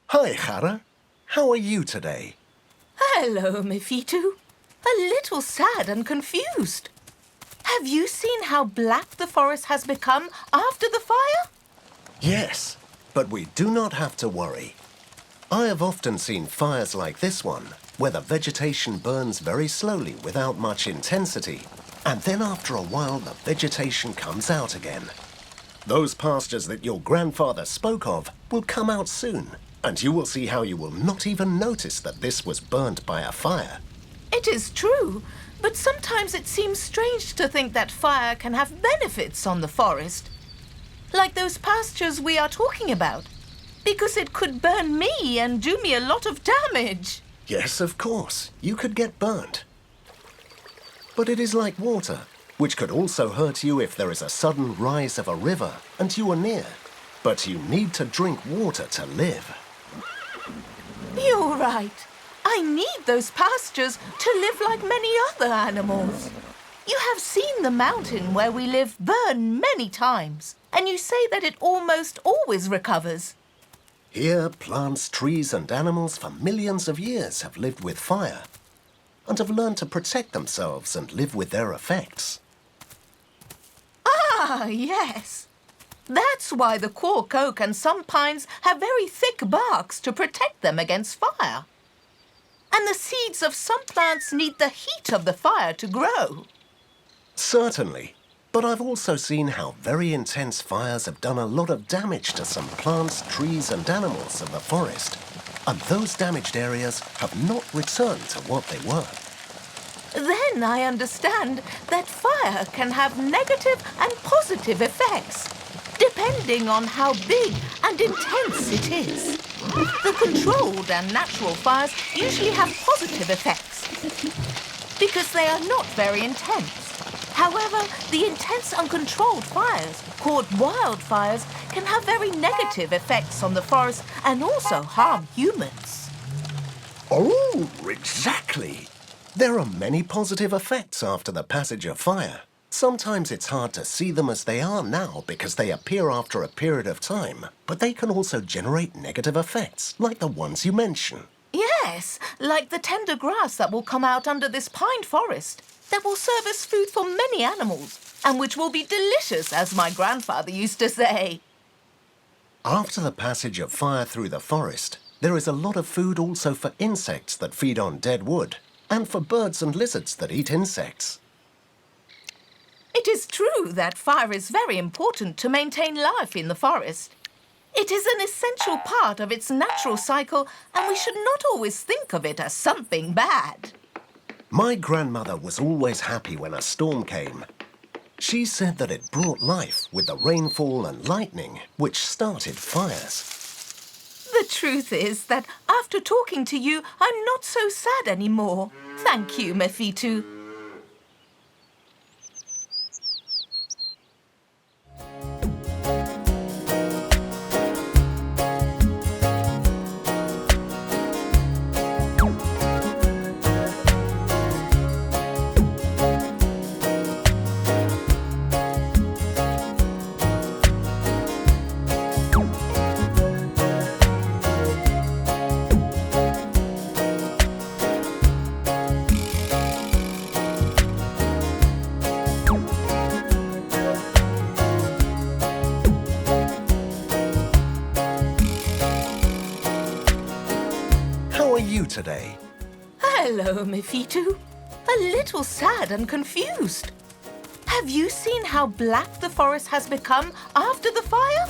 Hi, Jara. How are you today? Hello, MeFiTu. A little sad and confused. Have you seen how black the forest has become after the fire? Yes, but we do not have to worry. I have often seen fires like this one, where the vegetation burns very slowly without much intensity, and then after a while the vegetation comes out again. Those pastures that your grandfather spoke of will come out soon, and you will see how you will not even notice that this was burnt by a fire. It is true, but sometimes it seems strange to think that fire can have benefits on the forest. Like those pastures we are talking about, because it could burn me and do me a lot of damage. Yes, of course, you could get burnt. But it is like water, which could also hurt you if there is a sudden rise of a river and you are near. But you need to drink water to live. You're right. I need those pastures to live like many other animals. You have seen the mountain where we live burn many times, and you say that it almost always recovers. Here, plants, trees and animals for millions of years have lived with fire and have learned to protect themselves and live with their effects. Ah, yes. That's why the cork oak and some pines have very thick barks to protect them against fire. And the seeds of some plants need the heat of the fire to grow. Certainly, but I've also seen how very intense fires have done a lot of damage to some plants, trees and animals in the forest. And those damaged areas have not returned to what they were. Then I understand that fire can have negative and positive effects, depending on how big and intense it is. The controlled and natural fires usually have positive effects because they are not very intense. However, the intense uncontrolled fires, called wildfires, can have very negative effects on the forest and also harm humans. Oh, exactly. There are many positive effects after the passage of fire. Sometimes it's hard to see them as they are now because they appear after a period of time, but they can also generate negative effects, like the ones you mention. Yes, like the tender grass that will come out under this pine forest, that will serve as food for many animals, and which will be delicious, as my grandfather used to say. After the passage of fire through the forest, there is a lot of food also for insects that feed on dead wood, and for birds and lizards that eat insects. It is true that fire is very important to maintain life in the forest. It is an essential part of its natural cycle, and we should not always think of it as something bad. My grandmother was always happy when a storm came. She said that it brought life with the rainfall and lightning, which started fires. The truth is that after talking to you, I'm not so sad anymore. Thank you, MeFiTu. Today. Hello, MeFiTu. A little sad and confused. Have you seen how black the forest has become after the fire?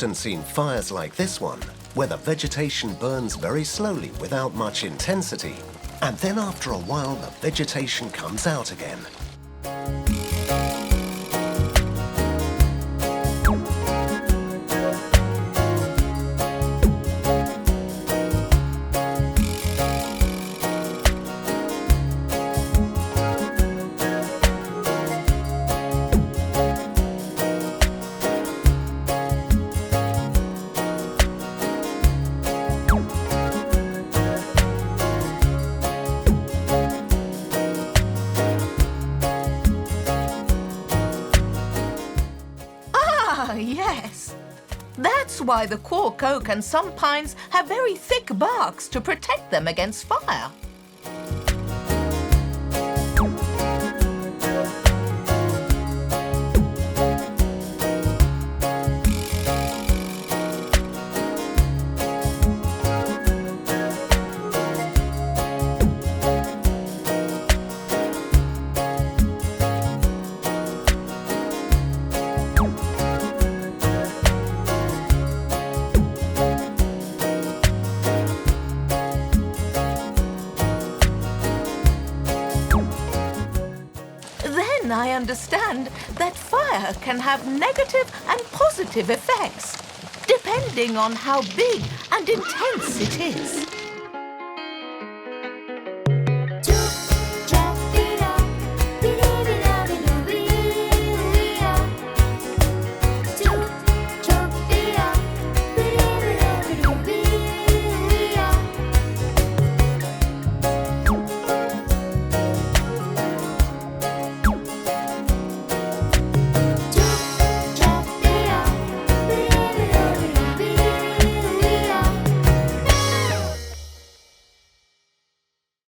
often seen fires like this one, where the vegetation burns very slowly without much intensity, and then after a while the vegetation comes out again. Ah, yes. That's why the cork oak and some pines have very thick barks to protect them against fire. Then I understand that fire can have negative and positive effects, depending on how big and intense it is.